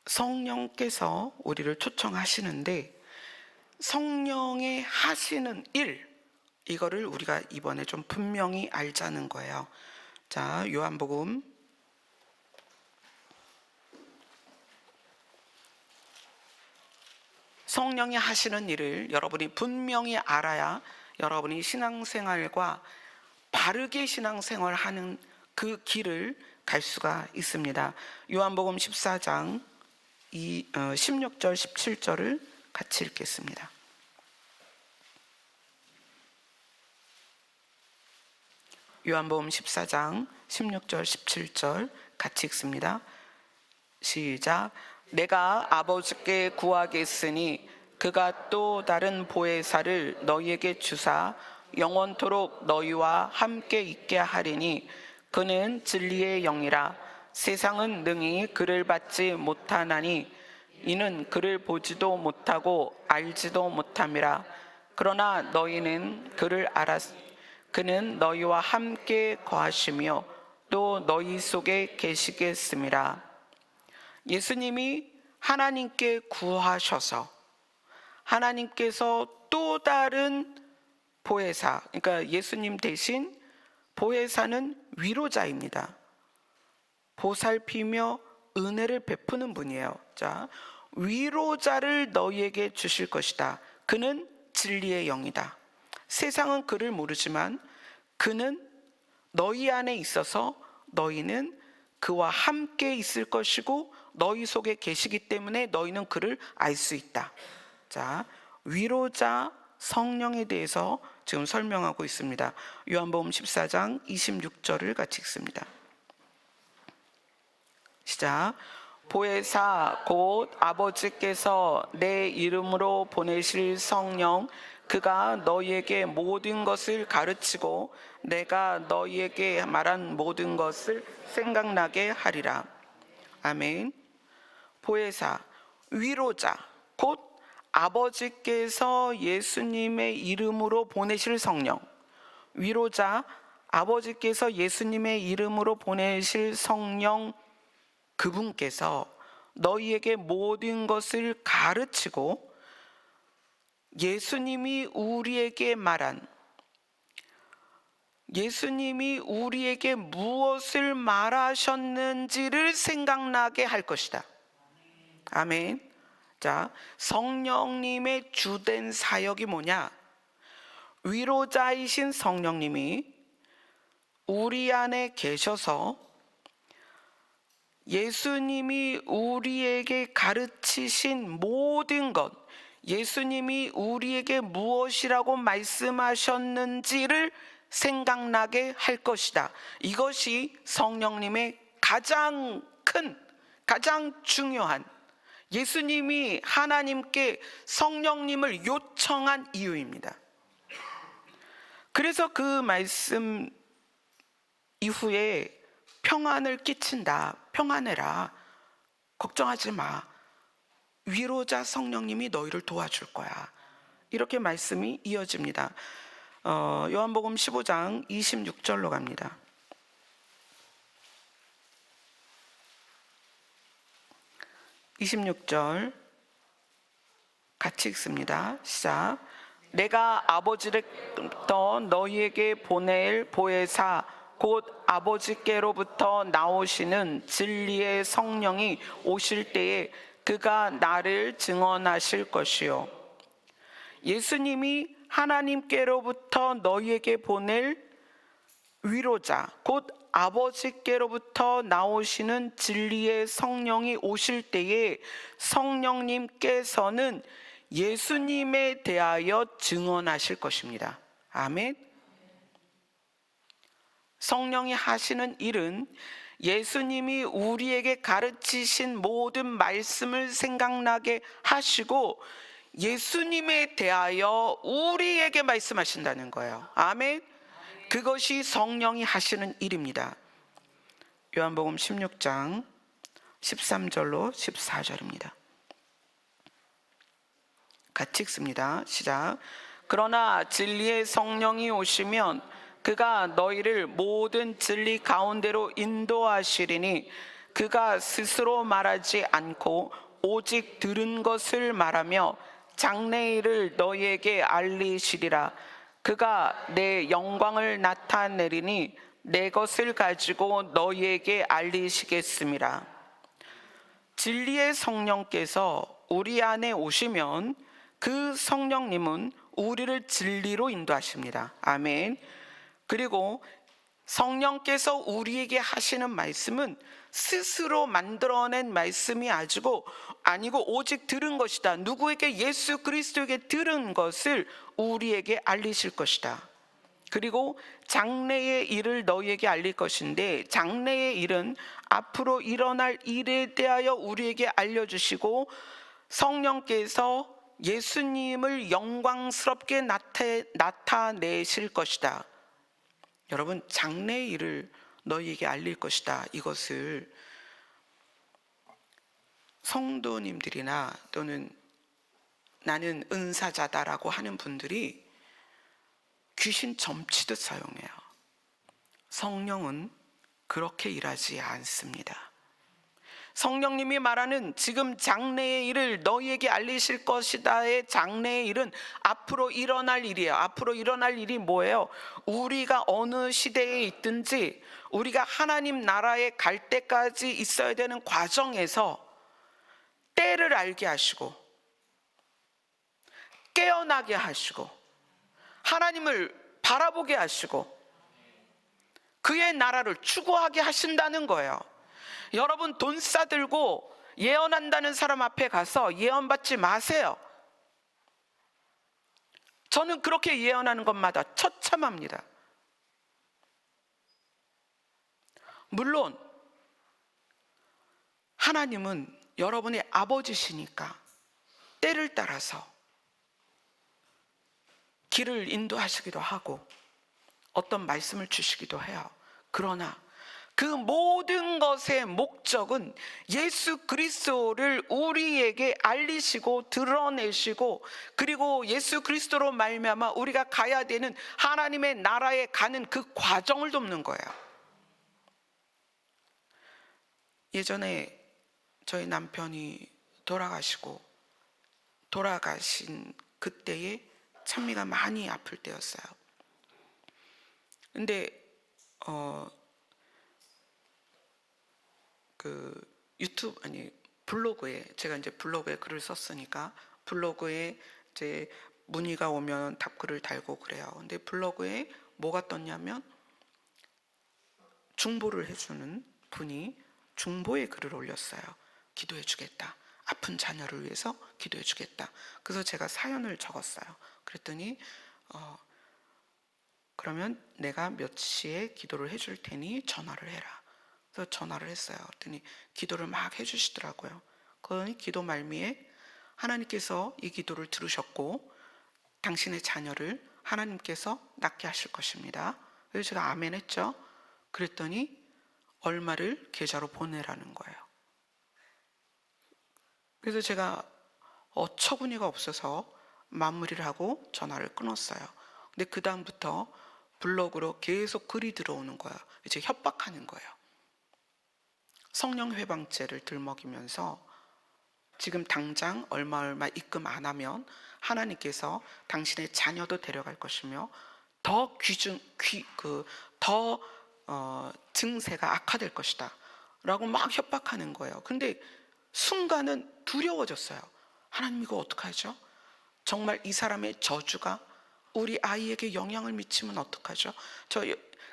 성령께서 우리를 초청하시는데 성령의 하시는 일, 이거를 우리가 이번에 좀 분명히 알자는 거예요. 자, 요한복음 '성령이 하시는 일을 여러분이 분명히 알아야 여러분이 신앙생활과 바르게 신앙생활하는 그 길을 갈 수가 있습니다. 요한복음 14장 16절 17절을 같이 읽겠습니다. 요한복음 14장 16절 17절 같이 읽습니다. 시작. 내가 아버지께 구하겠으니 그가 또 다른 보혜사를 너희에게 주사 영원토록 너희와 함께 있게 하리니 그는 진리의 영이라. 세상은 능히 그를 받지 못하나니 이는 그를 보지도 못하고 알지도 못함이라. 그러나 너희는 그를 알았. 그는 너희와 함께 거하시며 또 너희 속에 계시겠음이라. 예수님이 하나님께 구하셔서 하나님께서 또 다른 보혜사, 그러니까 예수님 대신 보혜사는 위로자입니다. 보살피며 은혜를 베푸는 분이에요. 자, 위로자를 너희에게 주실 것이다. 그는 진리의 영이다. 세상은 그를 모르지만 그는 너희 안에 있어서 너희는 그와 함께 있을 것이고 너희 속에 계시기 때문에 너희는 그를 알 수 있다. 자, 위로자 성령에 대해서 지금 설명하고 있습니다. 요한복음 14장 26절을 같이 읽습니다. 시작. 보혜사 곧 아버지께서 내 이름으로 보내실 성령, 그가 너희에게 모든 것을 가르치고 내가 너희에게 말한 모든 것을 생각나게 하리라. 아멘. 보혜사, 위로자, 곧 아버지께서 예수님의 이름으로 보내실 성령. 위로자, 아버지께서 예수님의 이름으로 보내실 성령, 그분께서 너희에게 모든 것을 가르치고 예수님이 우리에게 무엇을 말하셨는지를 생각나게 할 것이다. 아멘. 자, 성령님의 주된 사역이 뭐냐? 위로자이신 성령님이 우리 안에 계셔서 예수님이 우리에게 가르치신 모든 것, 예수님이 우리에게 무엇이라고 말씀하셨는지를 생각나게 할 것이다. 이것이 성령님의 가장 큰, 가장 중요한, 예수님이 하나님께 성령님을 요청한 이유입니다. 그래서 그 말씀 이후에 평안을 끼친다. 평안해라. 걱정하지 마. 위로자 성령님이 너희를 도와줄 거야. 이렇게 말씀이 이어집니다. 요한복음 15장 26절로 갑니다. 26절 같이 읽습니다. 시작. 내가 아버지로부터 너희에게 보낼 보혜사 곧 아버지께로부터 나오시는 진리의 성령이 오실 때에 그가 나를 증언하실 것이요. 예수님이 하나님께로부터 너희에게 보낼 위로자 곧 아버지께로부터 나오시는 진리의 성령이 오실 때에 성령님께서는 예수님에 대하여 증언하실 것입니다. 아멘. 성령이 하시는 일은 예수님이 우리에게 가르치신 모든 말씀을 생각나게 하시고 예수님에 대하여 우리에게 말씀하신다는 거예요. 아멘. 그것이 성령이 하시는 일입니다. 요한복음 16장 13절로 14절입니다. 같이 읽습니다. 시작. 그러나 진리의 성령이 오시면 그가 너희를 모든 진리 가운데로 인도하시리니 그가 스스로 말하지 않고 오직 들은 것을 말하며 장래 일을 너희에게 알리시리라. 그가 내 영광을 나타내리니 내 것을 가지고 너희에게 알리시겠습니다. 진리의 성령께서 우리 안에 오시면 그 성령님은 우리를 진리로 인도하십니다. 아멘. 그리고 성령께서 우리에게 하시는 말씀은 스스로 만들어낸 말씀이 아니고 오직 들은 것이다. 누구에게? 예수 그리스도에게 들은 것을 우리에게 알리실 것이다. 그리고 장래의 일을 너희에게 알릴 것인데 나타내의 일은 앞으로 일어날 일에 대하여 우리에게 알려주시고 성령께서 예수님을 영광스럽게 나타내실 것이다. 여러분, 장래의 일을 너희에게 알릴 것이다. 이것을 성도님들이나 또는 나는 은사자다라고 하는 분들이 귀신 점치듯 사용해요. 성령은 그렇게 일하지 않습니다. 성령님이 말하는 지금 장래의 일을 너희에게 알리실 것이다의 장래의 일은 앞으로 일어날 일이에요. 앞으로 일어날 일이 뭐예요? 우리가 어느 시대에 있든지 우리가 하나님 나라에 갈 때까지 있어야 되는 과정에서 때를 알게 하시고 깨어나게 하시고 하나님을 바라보게 하시고 그의 나라를 추구하게 하신다는 거예요. 여러분, 돈 싸들고 예언한다는 사람 앞에 가서 예언받지 마세요. 저는 그렇게 예언하는 것마다 처참합니다. 물론 하나님은 여러분의 아버지시니까 때를 따라서 길을 인도하시기도 하고 어떤 말씀을 주시기도 해요. 그러나 그 모든 것의 목적은 예수 그리스도를 우리에게 알리시고 드러내시고 그리고 예수 그리스도로 말미암아 우리가 가야 되는 하나님의 나라에 가는 그 과정을 돕는 거예요. 예전에 저희 남편이 돌아가신 그때에 찬미가 많이 아플 때였어요. 근데 블로그에 제가 이제 블로그에 글을 썼으니까 블로그에 이제 문의가 오면 답글을 달고 그래요. 근데 블로그에 뭐가 떴냐면 중보를 해주는 분이 중보의 글을 올렸어요. 기도해 주겠다. 아픈 자녀를 위해서 기도해 주겠다. 그래서 제가 사연을 적었어요. 그랬더니 그러면 내가 몇 시에 기도를 해줄 테니 전화를 해라. 그래서 전화를 했어요. 그랬더니 기도를 막 해주시더라고요. 그러니 기도 말미에 하나님께서 이 기도를 들으셨고 당신의 자녀를 하나님께서 낫게 하실 것입니다. 그래서 제가 아멘 했죠. 그랬더니 얼마를 계좌로 보내라는 거예요. 그래서 제가 어처구니가 없어서 마무리를 하고 전화를 끊었어요. 근데 그 다음부터 블로그로 계속 글이 들어오는 거예요. 이제 협박하는 거예요. 성령 회방죄를 들먹이면서 지금 당장 얼마 입금 안 하면 하나님께서 당신의 자녀도 데려갈 것이며 더 증세가 악화될 것이다 라고 막 협박하는 거예요. 근데 순간은 두려워졌어요. 하나님, 이거 어떡하죠? 정말 이 사람의 저주가 우리 아이에게 영향을 미치면 어떡하죠?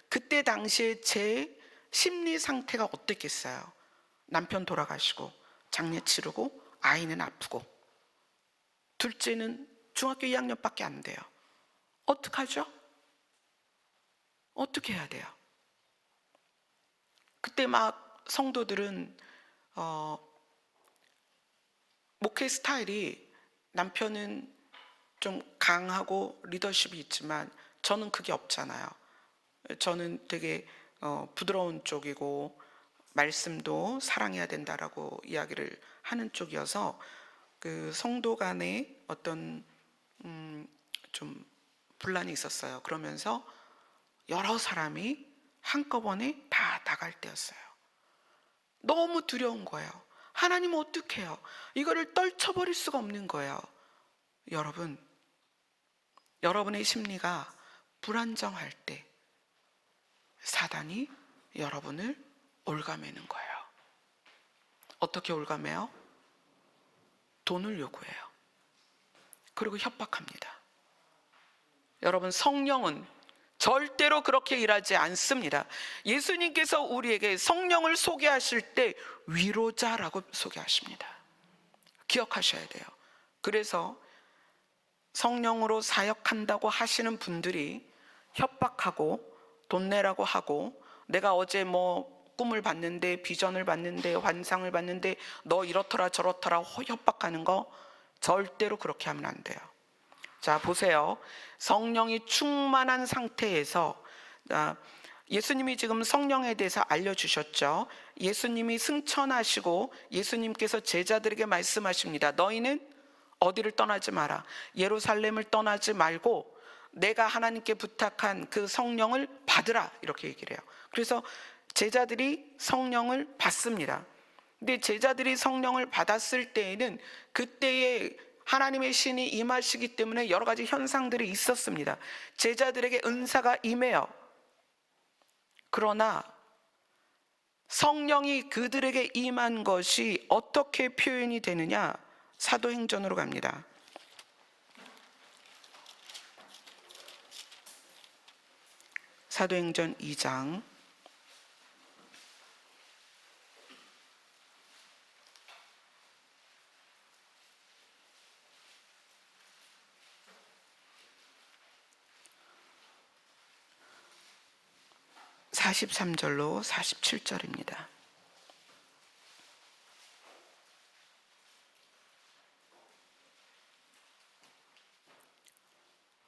그때 당시에 제 심리 상태가 어땠겠어요? 남편 돌아가시고 장례 치르고 아이는 아프고 둘째는 중학교 2학년밖에 안 돼요. 어떡하죠? 어떻게 해야 돼요? 그때 막 성도들은 목회 스타일이, 남편은 좀 강하고 리더십이 있지만 저는 그게 없잖아요. 저는 되게 부드러운 쪽이고 말씀도 사랑해야 된다라고 이야기를 하는 쪽이어서 그 성도 간에 어떤 좀 분란이 있었어요. 그러면서 여러 사람이 한꺼번에 다 나갈 때였어요. 너무 두려운 거예요. 하나님 어떻게 해요? 이거를 떨쳐버릴 수가 없는 거예요. 여러분, 여러분의 심리가 불안정할 때 사단이 여러분을 올가매는 거예요. 어떻게 올가매요? 돈을 요구해요. 그리고 협박합니다. 여러분, 성령은 절대로 그렇게 일하지 않습니다. 예수님께서 우리에게 성령을 소개하실 때 위로자라고 소개하십니다. 기억하셔야 돼요. 그래서 성령으로 사역한다고 하시는 분들이 협박하고 돈 내라고 하고, 내가 어제 꿈을 봤는데, 비전을 봤는데, 환상을 봤는데 너 이렇더라 저렇더라 협박하는 거 절대로 그렇게 하면 안 돼요. 자, 보세요. 성령이 충만한 상태에서, 예수님이 지금 성령에 대해서 알려주셨죠. 예수님이 승천하시고 예수님께서 제자들에게 말씀하십니다. 너희는 어디를 떠나지 마라. 예루살렘을 떠나지 말고 내가 하나님께 부탁한 그 성령을 받으라, 이렇게 얘기를 해요. 그래서 제자들이 성령을 받습니다. 근데 제자들이 성령을 받았을 때에는 그때에 하나님의 신이 임하시기 때문에 여러 가지 현상들이 있었습니다. 제자들에게 은사가 임해요. 그러나 성령이 그들에게 임한 것이 어떻게 표현이 되느냐? 사도행전으로 갑니다. 사도행전 2장 43절로 47절입니다.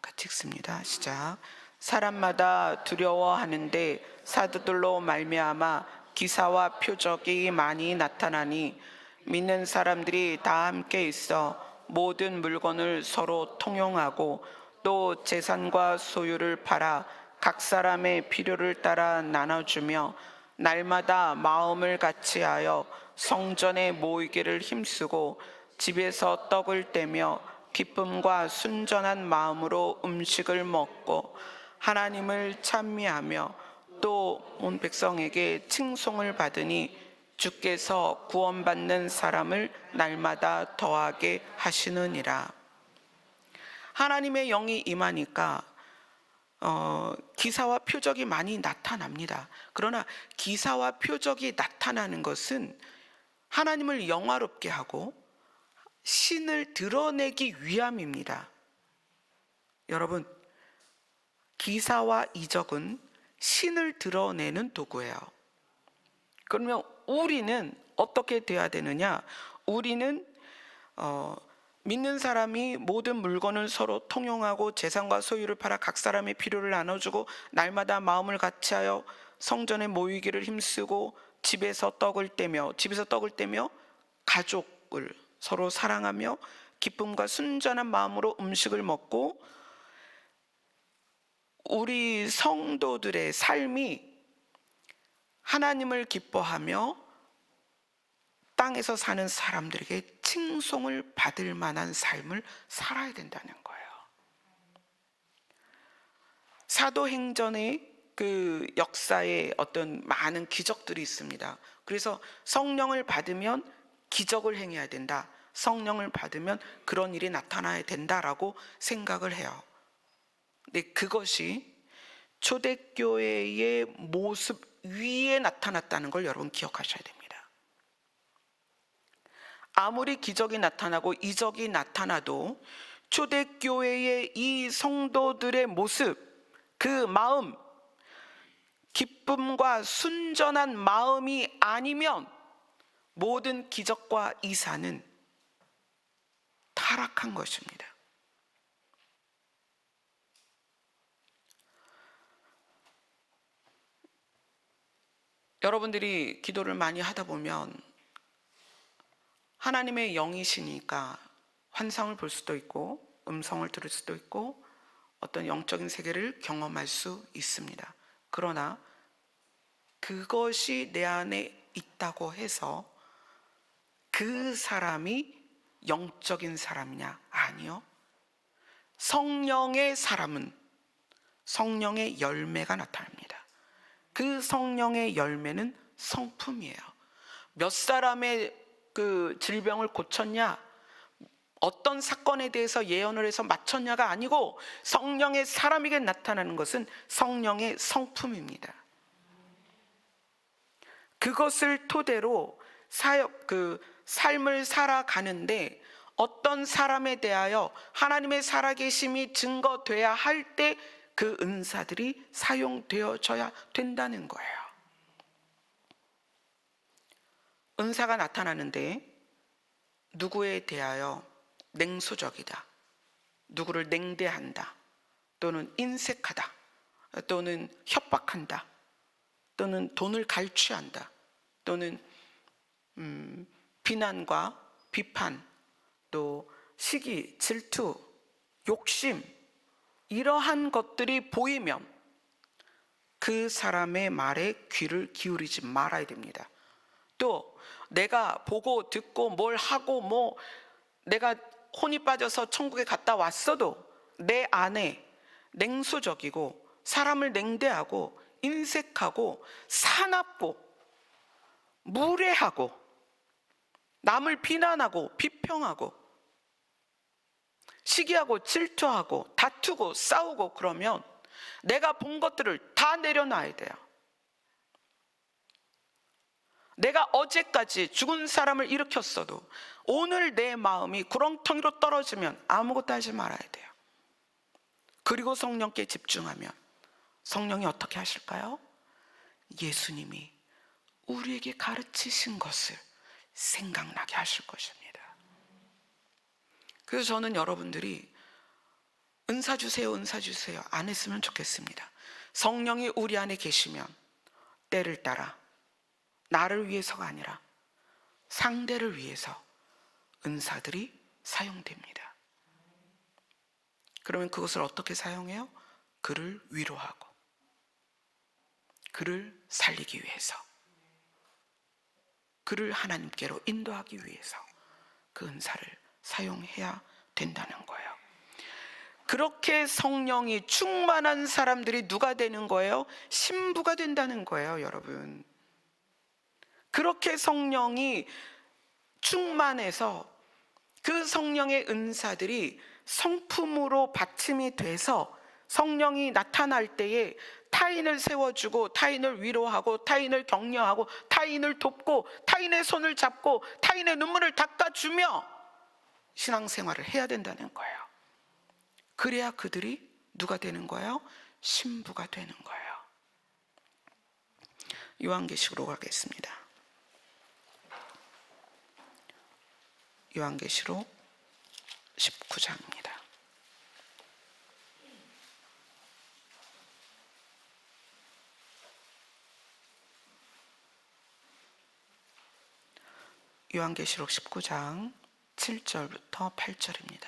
같이 읽습니다. 시작. 사람마다 두려워하는데 사도들로 말미암아 기사와 표적이 많이 나타나니 믿는 사람들이 다 함께 있어 모든 물건을 서로 통용하고 또 재산과 소유를 팔아 각 사람의 필요를 따라 나눠주며 날마다 마음을 같이하여 성전에 모이기를 힘쓰고 집에서 떡을 떼며 기쁨과 순전한 마음으로 음식을 먹고 하나님을 찬미하며 또 온 백성에게 칭송을 받으니 주께서 구원받는 사람을 날마다 더하게 하시느니라. 하나님의 영이 임하니까 기사와 표적이 많이 나타납니다. 그러나 기사와 표적이 나타나는 것은 하나님을 영화롭게 하고 신을 드러내기 위함입니다. 여러분, 기사와 이적은 신을 드러내는 도구예요. 그러면 우리는 어떻게 돼야 되느냐? 우리는 믿는 사람이 모든 물건을 서로 통용하고 재산과 소유를 팔아 각 사람의 필요를 나눠주고 날마다 마음을 같이하여 성전에 모이기를 힘쓰고 집에서 떡을 떼며 가족을 서로 사랑하며 기쁨과 순전한 마음으로 음식을 먹고, 우리 성도들의 삶이 하나님을 기뻐하며 땅에서 사는 사람들에게 칭송을 받을 만한 삶을 살아야 된다는 거예요. 사도행전의 그 역사에 어떤 많은 기적들이 있습니다. 그래서 성령을 받으면 기적을 행해야 된다, 성령을 받으면 그런 일이 나타나야 된다라고 생각을 해요. 근데 그것이 초대교회의 모습 위에 나타났다는 걸 여러분 기억하셔야 됩니다. 아무리 기적이 나타나고 이적이 나타나도 초대교회의 이 성도들의 모습, 그 마음, 기쁨과 순전한 마음이 아니면 모든 기적과 이사는 타락한 것입니다. 여러분들이 기도를 많이 하다 보면 하나님의 영이시니까 환상을 볼 수도 있고 음성을 들을 수도 있고 어떤 영적인 세계를 경험할 수 있습니다. 그러나 그것이 내 안에 있다고 해서 그 사람이 영적인 사람이냐? 아니요. 성령의 사람은 성령의 열매가 나타납니다. 그 성령의 열매는 성품이에요. 몇 사람의 그 질병을 고쳤냐, 어떤 사건에 대해서 예언을 해서 맞췄냐가 아니고 성령의 사람에게 나타나는 것은 성령의 성품입니다. 그것을 토대로 삶을 살아가는데 어떤 사람에 대하여 하나님의 살아계심이 증거돼야 할 때 그 은사들이 사용되어져야 된다는 거예요. 은사가 나타나는데 누구에 대하여 냉소적이다, 누구를 냉대한다, 또는 인색하다, 또는 협박한다, 또는 돈을 갈취한다, 또는 비난과 비판, 또 시기, 질투, 욕심, 이러한 것들이 보이면 그 사람의 말에 귀를 기울이지 말아야 됩니다. 또 내가 보고 듣고 뭘 하고 내가 혼이 빠져서 천국에 갔다 왔어도 내 안에 냉소적이고 사람을 냉대하고 인색하고 사납고 무례하고 남을 비난하고 비평하고 시기하고 질투하고 다투고 싸우고 그러면 내가 본 것들을 다 내려놔야 돼요. 내가 어제까지 죽은 사람을 일으켰어도 오늘 내 마음이 구렁텅이로 떨어지면 아무것도 하지 말아야 돼요. 그리고 성령께 집중하면 성령이 어떻게 하실까요? 예수님이 우리에게 가르치신 것을 생각나게 하실 것입니다. 그래서 저는 여러분들이 은사 주세요, 은사 주세요 안 했으면 좋겠습니다. 성령이 우리 안에 계시면 때를 따라 나를 위해서가 아니라 상대를 위해서 은사들이 사용됩니다. 그러면 그것을 어떻게 사용해요? 그를 위로하고 그를 살리기 위해서, 그를 하나님께로 인도하기 위해서 그 은사를 사용해야 된다는 거예요. 그렇게 성령이 충만한 사람들이 누가 되는 거예요? 신부가 된다는 거예요, 여러분. 그렇게 성령이 충만해서 그 성령의 은사들이 성품으로 받침이 돼서 성령이 나타날 때에 타인을 세워주고 타인을 위로하고 타인을 격려하고 타인을 돕고 타인의 손을 잡고 타인의 눈물을 닦아주며 신앙생활을 해야 된다는 거예요. 그래야 그들이 누가 되는 거예요? 신부가 되는 거예요. 요한계시록으로 가겠습니다. 요한계시록 19장입니다. 요한계시록 19장 7절부터 8절입니다.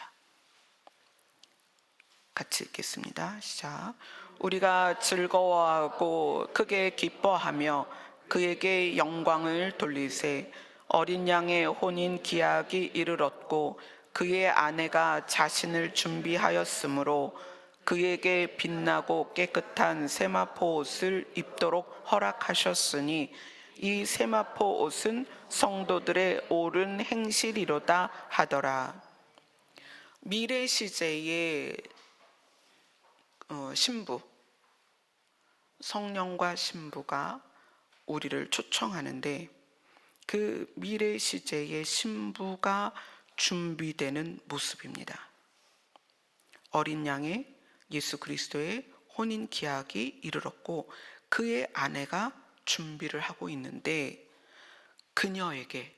같이 읽겠습니다. 시작. 우리가 즐거워하고 크게 기뻐하며 그에게 영광을 돌리세. 어린 양의 혼인 기약이 이르렀고 그의 아내가 자신을 준비하였으므로 그에게 빛나고 깨끗한 세마포 옷을 입도록 허락하셨으니 이 세마포 옷은 성도들의 옳은 행실이로다 하더라. 미래 시제의 신부, 성령과 신부가 우리를 초청하는데 그 미래 시제의 신부가 준비되는 모습입니다. 어린 양의 예수 그리스도의 혼인 기약이 이르렀고 그의 아내가 준비를 하고 있는데 그녀에게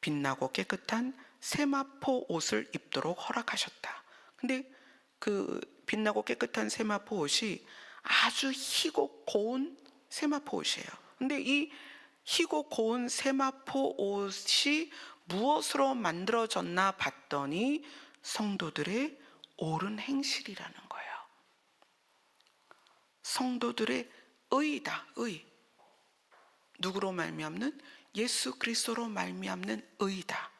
빛나고 깨끗한 세마포 옷을 입도록 허락하셨다. 근데 그 빛나고 깨끗한 세마포 옷이 아주 희고 고운 세마포 옷이에요. 근데 이 희고 고운 세마포 옷이 무엇으로 만들어졌나 봤더니 성도들의 옳은 행실이라는 거예요. 성도들의 의다, 의. 누구로 말미암는? 예수 그리스도로 말미암는 의다.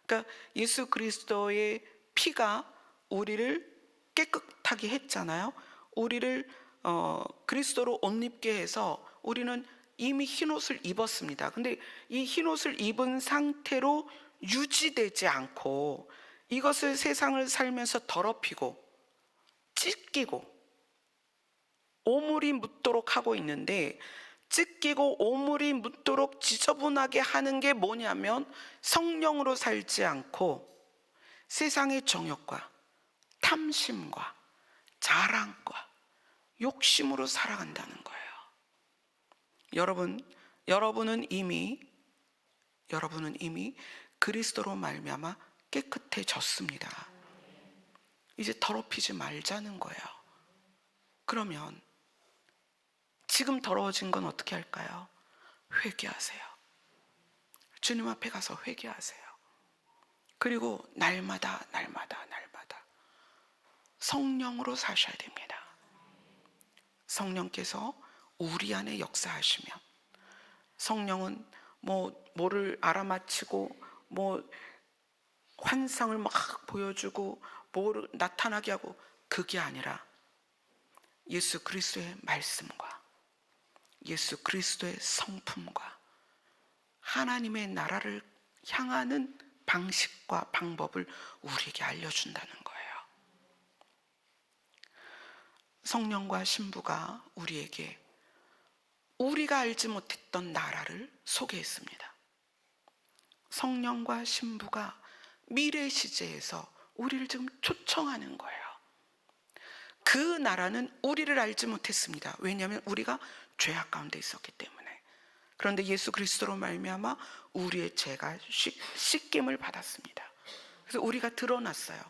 그러니까 예수 그리스도의 피가 우리를 깨끗하게 했잖아요. 우리를 그리스도로 옷 입게 해서 우리는 이미 흰옷을 입었습니다. 근데 이 흰옷을 입은 상태로 유지되지 않고 이것을 세상을 살면서 더럽히고 찢기고 오물이 묻도록 하고 있는데 찢기고 오물이 묻도록 지저분하게 하는 게 뭐냐면 성령으로 살지 않고 세상의 정욕과 탐심과 자랑과 욕심으로 살아간다는 거예요. 여러분은 이미 그리스도로 말미암아 깨끗해졌습니다. 이제 더럽히지 말자는 거예요. 그러면 지금 더러워진 건 어떻게 할까요? 회개하세요. 주님 앞에 가서 회개하세요. 그리고 날마다 성령으로 사셔야 됩니다. 성령께서 우리 안에 역사하시면 성령은 뭐를 알아맞히고 환상을 막 보여주고 뭐를 나타나게 하고 그게 아니라 예수 그리스도의 말씀과 예수 그리스도의 성품과 하나님의 나라를 향하는 방식과 방법을 우리에게 알려준다는 거예요. 성령과 신부가 우리에게 우리가 알지 못했던 나라를 소개했습니다. 성령과 신부가 미래 시제에서 우리를 지금 초청하는 거예요. 그 나라는 우리를 알지 못했습니다. 왜냐하면 우리가 죄악 가운데 있었기 때문에. 그런데 예수 그리스도로 말미암아 우리의 죄가 씻김을 받았습니다. 그래서 우리가 드러났어요.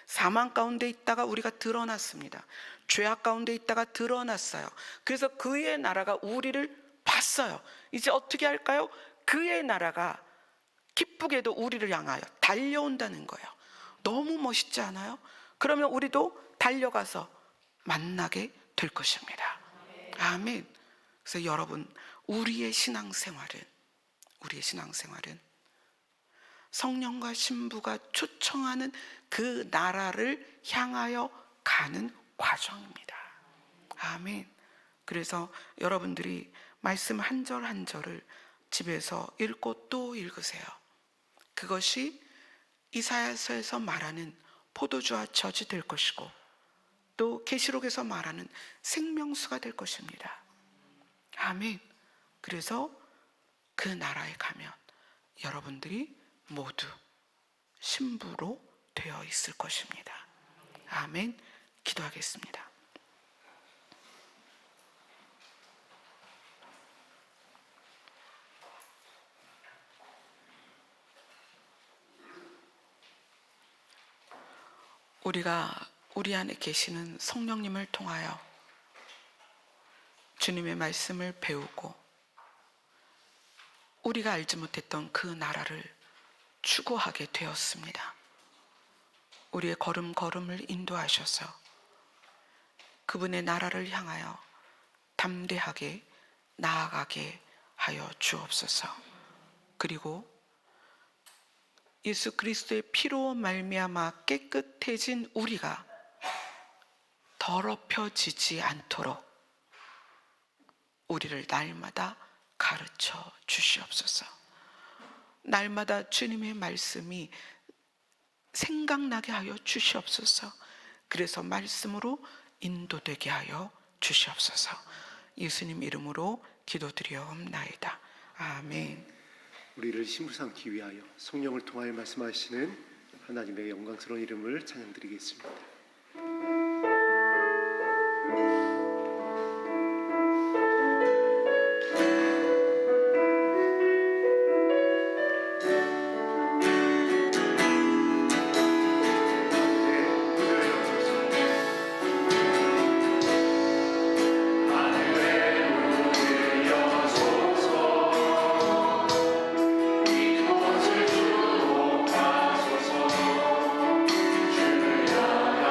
사망 가운데 있다가 우리가 드러났습니다. 죄악 가운데 있다가 드러났어요. 그래서 그의 나라가 우리를 봤어요. 이제 어떻게 할까요? 그의 나라가 기쁘게도 우리를 향하여 달려온다는 거예요. 너무 멋있지 않아요? 그러면 우리도 달려가서 만나게 될 것입니다. 아멘. 그래서 여러분, 우리의 신앙생활은 성령과 신부가 초청하는 그 나라를 향하여 가는 과정입니다. 아멘. 그래서 여러분들이 말씀 한 절 한 절을 집에서 읽고 또 읽으세요. 그것이 이사야서에서 말하는 포도주와 젖이 될 것이고 또 계시록에서 말하는 생명수가 될 것입니다. 아멘. 그래서 그 나라에 가면 여러분들이 모두 신부로 되어 있을 것입니다. 아멘. 기도하겠습니다. 우리가 우리 안에 계시는 성령님을 통하여 주님의 말씀을 배우고 우리가 알지 못했던 그 나라를 추구하게 되었습니다. 우리의 걸음걸음을 인도하셔서 그분의 나라를 향하여 담대하게 나아가게 하여 주옵소서. 그리고 예수 그리스도의 피로 말미암아 깨끗해진 우리가 더럽혀지지 않도록 우리를 날마다 가르쳐 주시옵소서. 날마다 주님의 말씀이 생각나게 하여 주시옵소서. 그래서 말씀으로 인도되게 하여 주시옵소서. 예수님 이름으로 기도드리옵나이다. 아멘. 우리를 신부 삼기 위하여 성령을 통하여 말씀하시는 하나님의 영광스러운 이름을 찬양드리겠습니다. 이곳을 주목하소서. 주를 향하여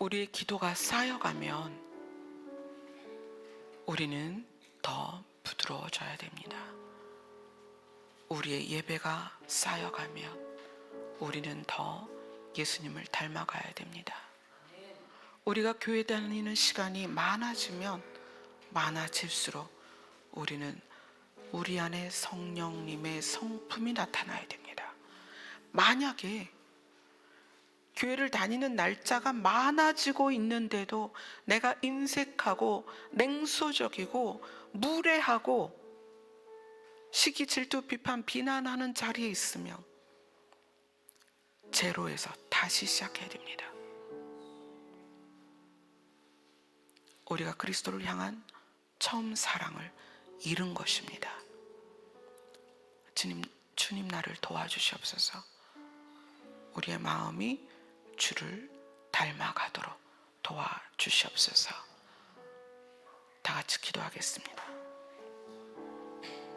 우리의 기도가 쌓여가면 우리는 더 부드러워져야 됩니다. 우리의 예배가 쌓여가면 우리는 더 예수님을 닮아가야 됩니다. 우리가 교회 다니는 시간이 많아지면 많아질수록 우리는 우리 안에 성령님의 성품이 나타나야 됩니다. 만약에 교회를 다니는 날짜가 많아지고 있는데도 내가 인색하고 냉소적이고 무례하고 시기, 질투, 비판, 비난하는 자리에 있으면 제로에서 다시 시작해야 됩니다. 우리가 그리스도를 향한 처음 사랑을 잃은 것입니다. 주님 나를 도와주시옵소서. 우리의 마음이 주를 닮아가도록 도와주시옵소서. 다 같이 기도하겠습니다.